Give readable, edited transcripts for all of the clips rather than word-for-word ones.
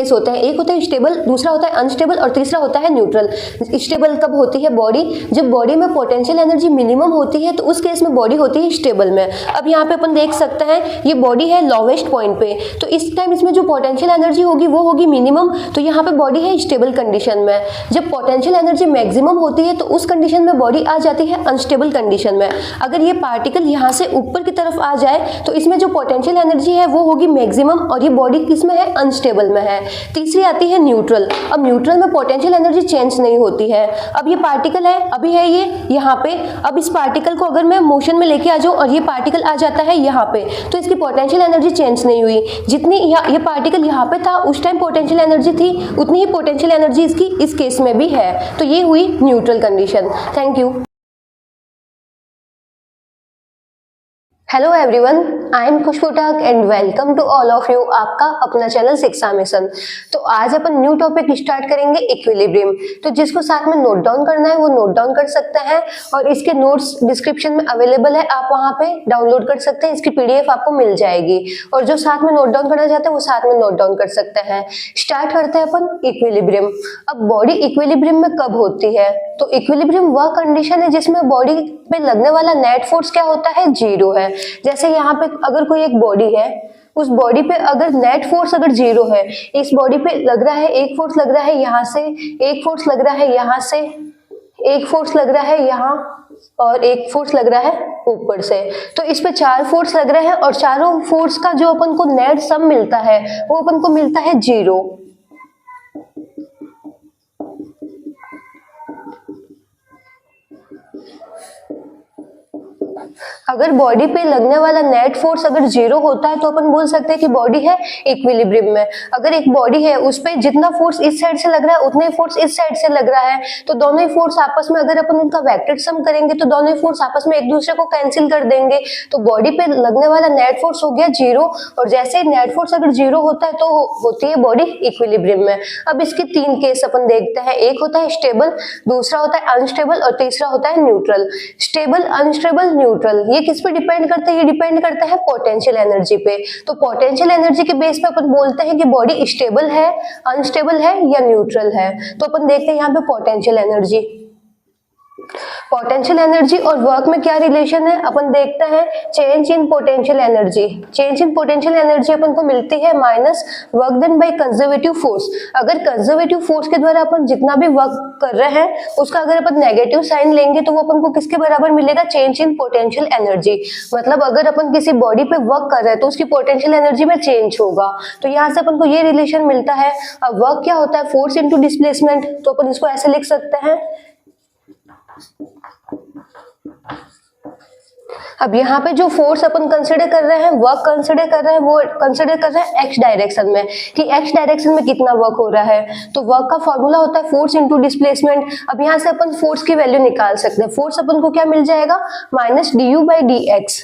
Case होते हैं, एक होता है स्टेबल, दूसरा होता है अनस्टेबल और तीसरा होता है न्यूट्रल। स्टेबल कब होती है बॉडी? जब बॉडी में पोटेंशियल एनर्जी मिनिमम होती है तो उस केस में बॉडी होती है स्टेबल में। अब यहाँ पे अपन देख सकते हैं ये बॉडी है लोवेस्ट पॉइंट पे, तो इस टाइम इसमें जो पोटेंशियल एनर्जी होगी वो होगी मिनिमम, तो यहाँ पे बॉडी है स्टेबल कंडीशन में। जब पोटेंशियल एनर्जी मैक्सिमम होती है तो उस कंडीशन में बॉडी आ जाती है अनस्टेबल कंडीशन में। अगर ये पार्टिकल यहाँ से ऊपर की तरफ आ जाए तो इसमें जो पोटेंशियल एनर्जी है वो होगी मैक्सिमम और ये बॉडी किस में है? अनस्टेबल में है। तीसरी आती है न्यूट्रल। अब न्यूट्रल में पोटेंशियल एनर्जी चेंज नहीं होती है। अब ये पार्टिकल है, अभी है ये यहाँ पे, अब इस पार्टिकल को अगर मैं मोशन में लेके आ जाऊँ और ये पार्टिकल आ जाता है यहाँ पे, तो इसकी पोटेंशियल एनर्जी चेंज नहीं हुई। जितनी ये पार्टिकल यहाँ पे था उस टाइम पोटेंशियल एनर्जी थी, उतनी ही पोटेंशियल एनर्जी इसकी इस केस में भी है, तो ये हुई neutral condition. Thank you. Hello everyone, I am Khushboo Thak and welcome to all of you, आपका अपना चैनल शिक्षा मिशन। तो आज अपन न्यू टॉपिक स्टार्ट करेंगे इक्विलिब्रियम। तो जिसको साथ में नोट डाउन करना है वो नोट डाउन कर सकते हैं और इसके नोट्स डिस्क्रिप्शन में अवेलेबल है, आप वहां पे डाउनलोड कर सकते हैं, इसकी पीडीएफ आपको मिल जाएगी। और जो साथ में नोट डाउन करना चाहते हैं वो साथ में नोट डाउन कर सकते हैं। स्टार्ट करते हैं अपन इक्विलिब्रियम। अब बॉडी इक्विलिब्रियम में कब होती है? तो इक्विलिब्रियम वह कंडीशन है जिसमें बॉडी पे लगने वाला नेट फोर्स क्या होता है? जीरो है। जैसे यहाँ पे अगर कोई एक बॉडी है, उस बॉडी पे अगर नेट फोर्स अगर जीरो है, इस बॉडी पे लग रहा है एक फोर्स लग रहा है यहाँ से, एक फोर्स लग रहा है यहाँ से, एक फोर्स लग रहा है यहाँ और एक फोर्स लग रहा है ऊपर से, तो इस पे 4 फोर्स लग रहे हैं और चारों फोर्स का जो अपन को नेट सम मिलता है वो अपन को मिलता है जीरो। अगर बॉडी पे लगने वाला नेट फोर्स अगर जीरो होता है तो अपन बोल सकते हैं कि बॉडी है इक्विलिब्रियम में। अगर एक बॉडी है उस पे जितना फोर्स इस साइड से लग रहा है उतना ही फोर्स इस साइड से लग रहा है, तो दोनों ही फोर्स आपस में अगर अपन उनका वेक्टर सम करेंगे तो दोनों ही फोर्स आपस में एक दूसरे को कैंसिल कर देंगे, तो बॉडी पे लगने वाला नेट फोर्स हो गया जीरो। और जैसे ही नेट फोर्स अगर जीरो होता है तो होती है बॉडी इक्विलिब्रियम में। अब इसके 3 केस अपन देखते हैं, एक होता है स्टेबल, दूसरा होता है अनस्टेबल और तीसरा होता है न्यूट्रल। स्टेबल, अनस्टेबल, न्यूट्रल, ये किस पे डिपेंड करता है? ये डिपेंड करता है पोटेंशियल एनर्जी पे। तो पोटेंशियल एनर्जी के बेस पे अपन बोलते हैं कि बॉडी स्टेबल है, अनस्टेबल है या न्यूट्रल है। तो अपन देखते हैं यहाँ पे पोटेंशियल एनर्जी। पोटेंशियल एनर्जी और वर्क में क्या रिलेशन है? अपन देखते हैं change in potential energy. Change in potential energy अपन को मिलती है minus work done by conservative force. अगर कंजर्वेटिव फोर्स के द्वारा अपन जितना भी वर्क कर रहे हैं उसका अगर अपन नेगेटिव साइन लेंगे तो वो अपन को किसके बराबर मिलेगा? Change in potential energy. मतलब अगर अपन किसी बॉडी पे वर्क कर रहे हैं तो उसकी पोटेंशियल एनर्जी में चेंज होगा, तो यहाँ से अपन को ये रिलेशन मिलता है। अब वर्क क्या होता है? फोर्स इंटू डिस्प्लेसमेंट, तो अपन इसको ऐसे लिख सकते हैं। अब यहाँ पे जो फोर्स अपन कंसिडर कर रहे हैं, वर्क कंसिडर कर रहे हैं, वो कंसिडर कर रहे हैं एक्स डायरेक्शन में, कि एक्स डायरेक्शन में कितना वर्क हो रहा है। तो वर्क का फॉर्मूला होता है फोर्स इनटू डिस्प्लेसमेंट। अब यहाँ से अपन फोर्स की वैल्यू निकाल सकते हैं। फोर्स अपन को क्या मिल जाएगा? Minus D by D x.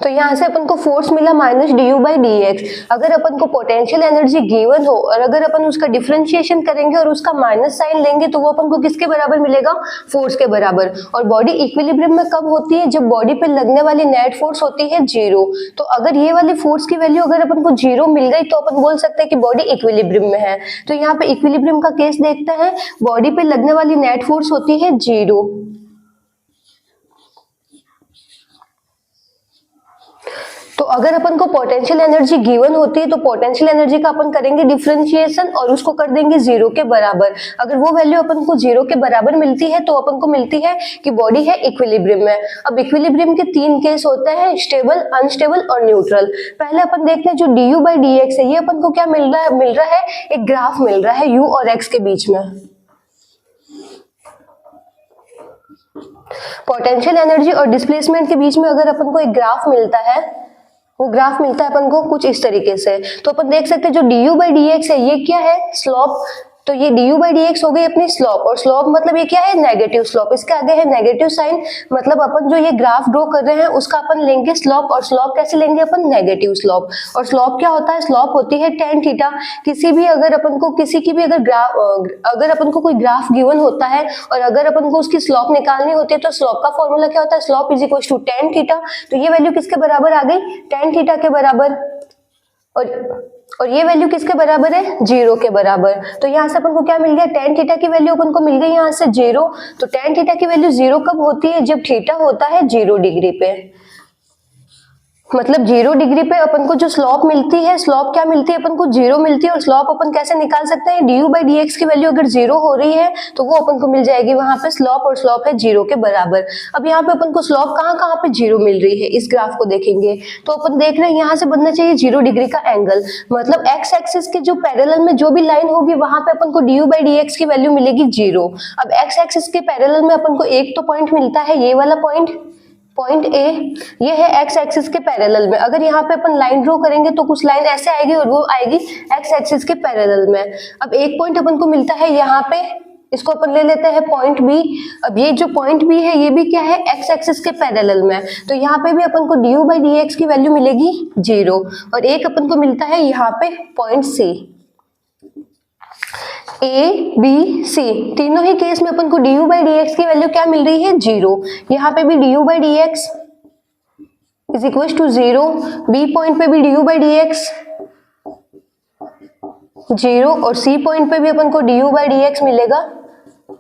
तो यहाँ से अपन को फोर्स मिला minus D by D x. अगर अपन को पोटेंशियल एनर्जी गिवन हो और अगर अपन उसका डिफरेंशिएशन करेंगे और उसका माइनस साइन लेंगे तो वो अपन को किसके बराबर मिलेगा? फोर्स के बराबर। और बॉडी इक्विलिब्रियम में कब होती है? जब बॉडी पे लगने वाली नेट फोर्स होती है जीरो। तो अगर ये वाली फोर्स की वैल्यू अगर अपन को जीरो मिल गई तो अपन बोल सकते हैं कि बॉडी इक्विलिब्रियम में है। तो यहाँ पे इक्विलिब्रियम का केस देखते हैं, बॉडी पे लगने वाली नेट फोर्स होती है जीरो। तो अगर अपन को पोटेंशियल एनर्जी गिवन होती है तो पोटेंशियल एनर्जी का अपन करेंगे डिफरेंशिएशन और उसको कर देंगे जीरो के बराबर। अगर वो वैल्यू अपन को जीरो के बराबर मिलती है तो अपन को मिलती है कि बॉडी है इक्विलिब्रियम में। अब इक्विलिब्रियम के 3 केस होते हैं, स्टेबल, अनस्टेबल और न्यूट्रल। पहले अपन देखते हैं जो डी बाई डी एक्स है, ये अपन को क्या मिल रहा है? एक ग्राफ मिल रहा है यू और एक्स के बीच में। पोटेंशियल एनर्जी और डिस्प्लेसमेंट के बीच में अगर अपन को एक ग्राफ मिलता है, वो ग्राफ मिलता है अपन को कुछ इस तरीके से। तो अपन देख सकते हैं जो डी बाई डी एक्स है ये क्या है? स्लोप तो ये du by dx हो गई अपनी स्लोप, और स्लोप मतलब ये क्या है, नेगेटिव स्लोप, इसके आगे है नेगेटिव साइन, मतलब अपन जो ये ग्राफ ड्रॉ कर रहे हैं उसका अपन लेंगे स्लोप, और स्लोप कैसे लेंगे अपन, नेगेटिव स्लोप। और स्लोप क्या होता है, स्लोप होती है tan थीटा। किसी भी अगर अपन को किसी की भी अगर अपन को कोई ग्राफ गिवन होता है और अगर अपन को उसकी स्लोप निकालनी होती है तो स्लोप का फॉर्मूला क्या होता है, slope is equal to tan theta. तो ये वैल्यू किसके बराबर आ गई, tan थीटा के बराबर, और ये वैल्यू किसके बराबर है, 0 के बराबर। तो यहाँ से अपन को क्या मिल गया, tan थीटा की वैल्यू अपन को मिल गई यहाँ से 0। तो tan थीटा की वैल्यू 0 कब होती है, जब थीटा होता है 0 डिग्री पे, मतलब 0 डिग्री पे अपन को जो स्लोप मिलती है, स्लोप क्या मिलती है अपन को, 0 मिलती है। और स्लोप अपन कैसे निकाल सकते हैं, du by dx की वैल्यू अगर 0 हो रही है तो वो अपन को मिल जाएगी वहां पे स्लोप, और स्लोप है 0 के बराबर। अब यहाँ पे अपन को स्लोप कहाँ कहाँ पे 0 मिल रही है, इस ग्राफ को देखेंगे तो अपन देख रहे हैं यहाँ से बनना चाहिए 0 डिग्री का एंगल, मतलब x एक्सिस के जो पैरेलल में जो भी लाइन होगी वहां पे अपन को du by dx की वैल्यू मिलेगी 0। अब x एक्सिस के पैरेलल में अपन को एक तो पॉइंट मिलता है, ये वाला पॉइंट ए, ये है x एक्सिस के पैरेलल में। अगर यहाँ पे अपन लाइन ड्रॉ करेंगे तो कुछ लाइन ऐसे आएगी और वो आएगी x एक्सिस के पैरेलल में। अब एक पॉइंट अपन को मिलता है यहाँ पे, इसको अपन ले लेते हैं पॉइंट बी। अब ये जो पॉइंट बी है ये भी क्या है, x एक्सिस के पैरेलल में, तो यहाँ पे भी अपन को du by dx की वैल्यू मिलेगी 0। और एक अपन को मिलता है यहाँ पे point C, A B C, तीनों ही केस में अपन को du by dx की वैल्यू क्या मिल रही है, 0। यहाँ पे भी du by dx is equal to 0, B point पे भी du by dx 0, और सी पॉइंट पे भी अपन को du by dx मिलेगा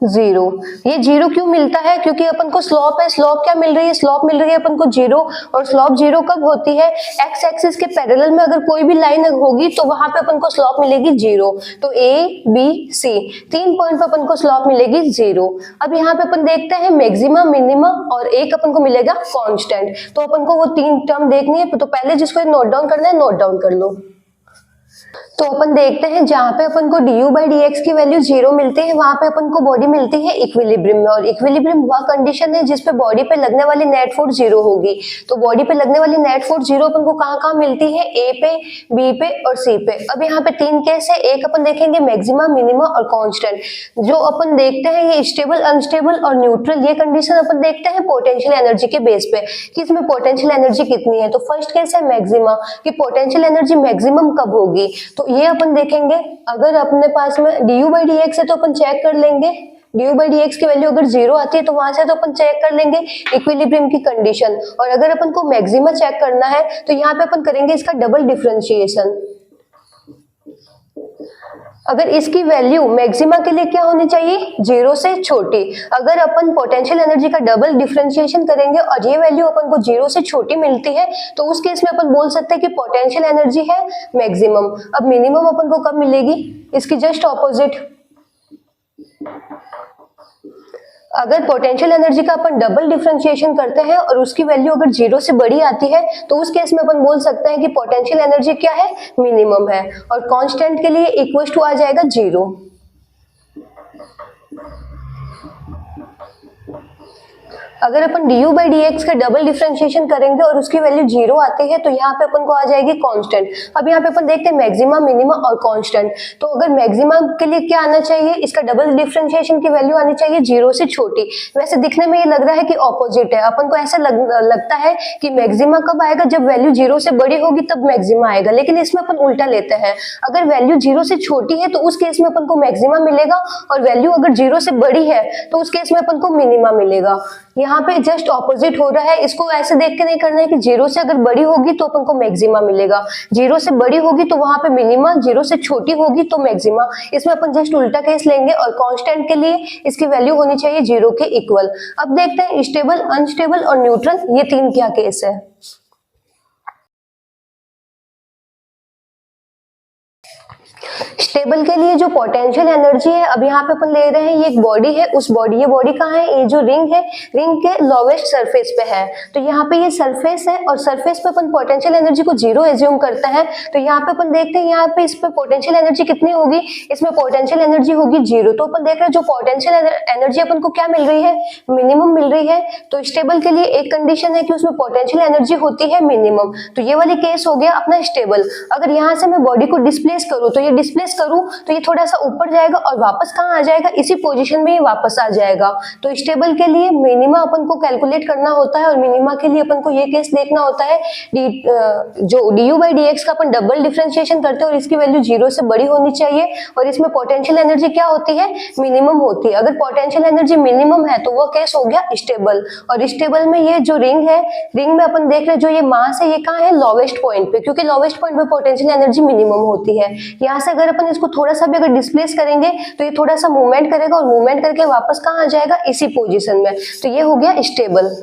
0। ये 0 क्यों मिलता है, क्योंकि अपन को स्लोप है, स्लोप क्या मिल रही है, स्लोप मिल रही है अपन को 0, और स्लोप 0 कब होती है, x एक्सिस के पैरेलल में अगर कोई भी लाइन होगी तो वहां पे अपन को स्लोप मिलेगी 0। तो a b c, 3 पॉइंट पे अपन को स्लोप मिलेगी 0। अब यहाँ पे अपन देखते हैं मैक्सिमा, मिनिमा और एक अपन को मिलेगा कांस्टेंट। तो अपन को वो 3 टर्म देखनी है, तो पहले जिसको नोट डाउन करना है नोट डाउन कर लो। तो अपन देखते हैं जहाँ पे अपन को du by dx की वैल्यू 0 मिलती है वहां पे अपन को बॉडी मिलती है इक्विलिब्रियम में, और इक्विलिब्रियम वह कंडीशन है जिसपे बॉडी पे लगने वाली नेट फोर्स 0 होगी। तो बॉडी पे लगने वाली नेट फोर्स 0 अपन को कहाँ कहाँ मिलती है, ए पे, बी पे और सी पे। अब यहाँ पे 3 केस है, एक अपन देखेंगे मैक्सिमा, मिनिमा और कांस्टेंट। जो अपन देखते हैं ये स्टेबल, अनस्टेबल और न्यूट्रल, ये कंडीशन अपन देखते हैं पोटेंशियल एनर्जी के बेस पे कि इसमें पोटेंशियल एनर्जी कितनी है। तो फर्स्ट केस है मैक्सिमा, कि पोटेंशियल एनर्जी मैक्सिमम कब होगी, तो ये अपन देखेंगे। अगर अपने पास में du by dx है तो अपन चेक कर लेंगे, du by dx की वैल्यू अगर 0 आती है तो वहां से तो अपन चेक कर लेंगे इक्विलिब्रियम की कंडीशन। और अगर अपन को मैक्सिमा चेक करना है तो यहाँ पे अपन करेंगे इसका डबल डिफरेंशिएशन। अगर इसकी वैल्यू मैक्सिमा के लिए क्या होनी चाहिए, 0 से छोटी। अगर अपन पोटेंशियल एनर्जी का डबल डिफरेंशिएशन करेंगे और ये वैल्यू अपन को 0 से छोटी मिलती है तो उस केस में अपन बोल सकते हैं कि पोटेंशियल एनर्जी है मैक्सिमम। अब मिनिमम अपन को कब मिलेगी, इसकी जस्ट ऑपोजिट। अगर पोटेंशियल एनर्जी का अपन डबल डिफरेंशिएशन करते हैं और उसकी वैल्यू अगर 0 से बड़ी आती है तो उस केस में अपन बोल सकते हैं कि पोटेंशियल एनर्जी क्या है, मिनिमम है। और कांस्टेंट के लिए इक्वल टू आ जाएगा 0। अगर अपन du by dx का डबल डिफरेंशिएशन करेंगे और उसकी वैल्यू 0 आती है तो यहाँ पे अपन को आ जाएगी कांस्टेंट। अब यहाँ पे अपन देखते हैं मैक्सिमा, मिनिमा और कांस्टेंट। तो अगर मैक्सिमा के लिए क्या आना चाहिए, इसका डबल डिफरेंशिएशन की वैल्यू आनी चाहिए 0 से छोटी। वैसे दिखने में ये लग रहा है कि ऑपोजिट है, अपन को ऐसा लगता है कि मैक्सिमा कब आएगा, जब वैल्यू 0 से बड़ी होगी तब मैक्सिमा आएगा, लेकिन इसमें अपन उल्टा लेते हैं। अगर वैल्यू 0 से छोटी है तो उस केस में अपन को मैक्सिमा मिलेगा, और वैल्यू अगर 0 से बड़ी है तो उस केस में अपन को मिनिमा मिलेगा। यहाँ पे जस्ट ऑपोजिट हो रहा है, इसको ऐसे देख के नहीं करना है कि 0 से अगर बड़ी होगी तो अपन को मैक्सिमा मिलेगा, 0 से बड़ी होगी तो वहां पे मिनिमा, 0 से छोटी होगी तो मैक्सिमा। इसमें अपन जस्ट उल्टा केस लेंगे और कांस्टेंट के लिए इसकी वैल्यू होनी चाहिए 0 के इक्वल। अब देखते हैं स्टेबल, अनस्टेबल और न्यूट्रल, ये 3 क्या केस है। स्टेबल के लिए जो पोटेंशियल एनर्जी है, अब यहाँ पे अपन ले रहे हैं ये एक बॉडी है, उस बॉडी, ये बॉडी कहाँ है, ये जो रिंग है, रिंग के लोवेस्ट सरफेस पे है। तो यहाँ पे ये सरफेस है और सरफेस पे अपन पोटेंशियल एनर्जी को 0 एज्यूम करते हैं। तो यहाँ पे अपन देखते हैं यहाँ पे इस पे पोटेंशियल एनर्जी कितनी होगी, इसमें पोटेंशियल एनर्जी होगी 0। तो अपन देख रहे हैं जो पोटेंशियल एनर्जी अपन को क्या मिल रही है, मिनिमम मिल रही है। तो स्टेबल के लिए एक कंडीशन है कि उसमें पोटेंशियल एनर्जी होती है मिनिमम। तो ये वाली केस हो गया अपना स्टेबल। अगर यहाँ से मैं बॉडी को डिस्प्लेस करूँ तो ये डिस्प्लेस करूं तो ये थोड़ा सा ऊपर जाएगा और वापस कहाँ आ जाएगा, इसी पोजीशन में ये वापस आ जाएगा। तो स्टेबल के लिए मिनिमा अपन को कैलकुलेट करना होता है और मिनिमा के लिए अपन को ये केस देखना होता है जो du by dx का अपन डबल डिफरेंशिएशन करते हैं और इसकी वैल्यू 0 से बड़ी होनी चाहिए और इसमें पोटेंशियल एनर्जी क्या होती है, मिनिमम होती है। अगर पोटेंशियल एनर्जी मिनिमम है तो वो केस हो गया स्टेबल। और स्टेबल में ये जो रिंग है, रिंग में अपन देख रहे हैं जो ये मास है ये कहाँ है, लोवेस्ट पॉइंट पे, क्योंकि लोवेस्ट पॉइंट पे पोटेंशियल एनर्जी मिनिमम होती है। यहाँ से अगर अपन इसको थोड़ा सा भी अगर डिस्प्लेस करेंगे तो ये थोड़ा सा मूवमेंट करेगा और मूवमेंट करके वापस कहाँ आ जाएगा, इसी पोजीशन में। तो ये हो गया स्टेबल।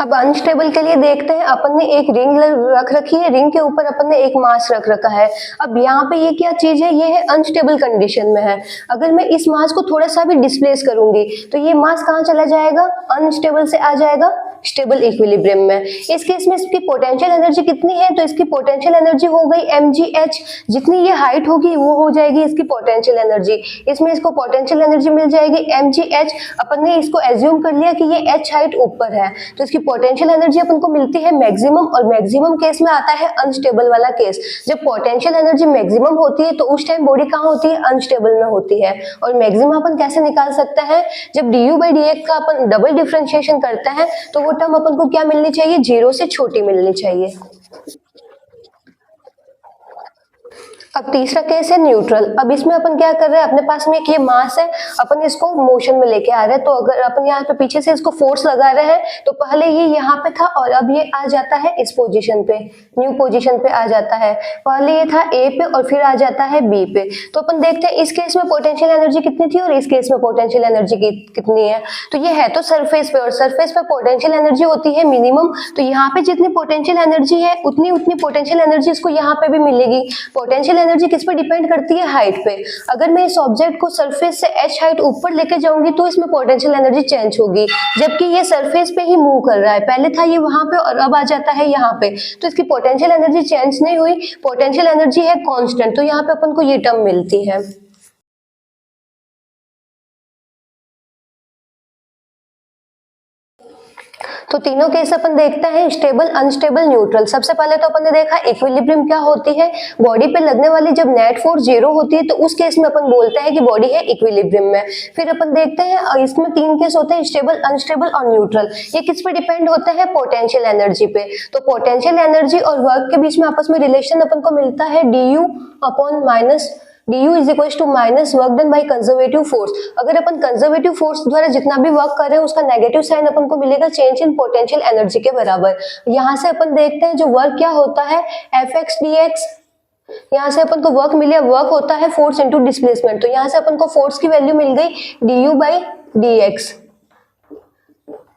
अब अनस्टेबल के लिए देखते हैं, अपन ने एक रिंग रख रखी है, रिंग के ऊपर अपन ने एक मास रख रखा है। अब यहाँ पे ये क्या चीज है, ये है अनस्टेबल कंडीशन में है। अगर मैं इस मास को थोड़ा सा भी डिस्प्लेस करूंगी तो ये मास कहाँ चला जाएगा, अनस्टेबल से आ जाएगा स्टेबल इक्विलिब्रियम में। इस केस में इसकी पोटेंशियल एनर्जी कितनी है, तो इसकी पोटेंशियल एनर्जी हो गई mgh, जितनी ये हाइट होगी वो हो जाएगी इसकी पोटेंशियल एनर्जी। इसमें इसको पोटेंशियल एनर्जी मिल जाएगी mgh। अपन ने इसको एज्यूम कर लिया कि ये h हाइट ऊपर है तो इसकी पोटेंशियल एनर्जी अपन को मिलती है मैक्सिमम, और मैक्सिमम केस में आता है अनस्टेबल वाला केस। जब पोटेंशियल एनर्जी मैक्सिमम होती है तो उस टाइम बॉडी कहाँ होती है, अनस्टेबल में होती है। और मैक्सिमम अपन कैसे निकाल सकते हैं, जब du by dx का अपन डबल डिफरेंशिएशन करते हैं तो वो टर्म अपन को क्या मिलनी चाहिए, 0 से छोटी मिलनी चाहिए। अब तीसरा केस है न्यूट्रल। अब इसमें अपन क्या कर रहे हैं, अपने पास में एक ये मास है, अपन इसको मोशन में लेके आ रहे हैं। तो अगर अपन यहाँ पे पीछे से इसको फोर्स लगा रहे हैं तो पहले ये यहाँ पे था और अब ये आ जाता है इस पोजीशन पे, न्यू पोजीशन पे आ जाता है। पहले ये था ए पे और फिर आ जाता है बी पे। तो अपन देखते हैं इस केस में पोटेंशियल एनर्जी कितनी थी और इस केस में पोटेंशियल एनर्जी कितनी है। तो ये है तो सरफेस पे, और सरफेस पे पोटेंशियल एनर्जी होती है मिनिमम। तो यहाँ पे जितनी पोटेंशियल एनर्जी है उतनी पोटेंशियल एनर्जी इसको यहाँ पे भी मिलेगी। पोटेंशियल एनर्जी किस पे डिपेंड करती है, हाइट पे। अगर मैं इस ऑब्जेक्ट को सरफेस से h हाइट ऊपर लेके जाऊंगी तो इसमें पोटेंशियल एनर्जी चेंज होगी, जबकि ये सरफेस पे ही मूव कर रहा है। पहले था ये वहां पे और अब आ जाता है यहाँ पे, तो इसकी पोटेंशियल एनर्जी चेंज नहीं हुई, पोटेंशियल एनर्जी है कांस्टेंट। तो यहाँ पे अपन को ये टर्म मिलती है। तो तीनों केस अपन देखते हैं, स्टेबल, अनस्टेबल, न्यूट्रल। सबसे पहले तो अपन ने देखा इक्विलिब्रियम क्या होती है, बॉडी पे लगने वाली जब नेट फोर्स 0 होती है तो उस केस में अपन बोलते हैं कि बॉडी है इक्विलिब्रियम में। फिर अपन देखते हैं इसमें 3 केस होते हैं, स्टेबल, अनस्टेबल और न्यूट्रल। ये किस पे डिपेंड होते हैं, पोटेंशियल एनर्जी पे। तो पोटेंशियल एनर्जी और वर्क के बीच में आपस में रिलेशन अपन को मिलता है du is equal to minus work done by conservative force. अगर अपन कंजर्वेटिव फोर्स द्वारा जितना भी वर्क कर रहे हैं उसका नेगेटिव साइन अपन को मिलेगा चेंज इन पोटेंशियल एनर्जी के बराबर। यहाँ से अपन देखते हैं जो वर्क क्या होता है, fx dx। यहाँ से अपन को वर्क मिले, वर्क होता है फोर्स इनटू डिस्प्लेसमेंट। तो यहाँ से अपन को फोर्स की वैल्यू मिल गई du बाई dx।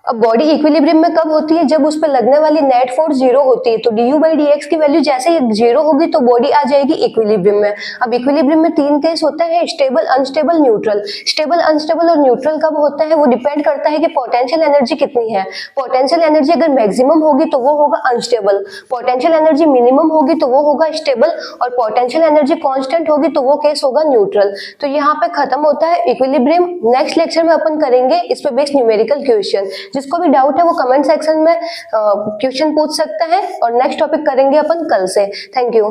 अब बॉडी इक्विलिब्रियम में कब होती है, जब उस पर लगने वाली नेट फोर्स 0 होती है। तो du बाई dx की वैल्यू जैसे ही 0 होगी तो बॉडी आ जाएगी इक्विलिब्रियम में। अब इक्विलिब्रियम में 3 केस होते हैं, stable, unstable, neutral. Stable, unstable और न्यूट्रल कब होता है, वो डिपेंड करता है कि पोटेंशियल एनर्जी कितनी है। पोटेंशियल एनर्जी अगर मैक्सिमम होगी तो वो होगा अनस्टेबल, पोटेंशियल एनर्जी मिनिमम होगी तो वो होगा स्टेबल, और पोटेंशियल एनर्जी कांस्टेंट होगी तो वो केस होगा न्यूट्रल। तो यहाँ पे खत्म होता है इक्विलिब्रियम। नेक्स्ट लेक्चर में अपन करेंगे इस पे बेस्ड न्यूमेरिकल क्वेश्चन। जिसको भी डाउट है वो कमेंट सेक्शन में क्वेश्चन पूछ सकता है, और नेक्स्ट टॉपिक करेंगे अपन कल से। Thank you.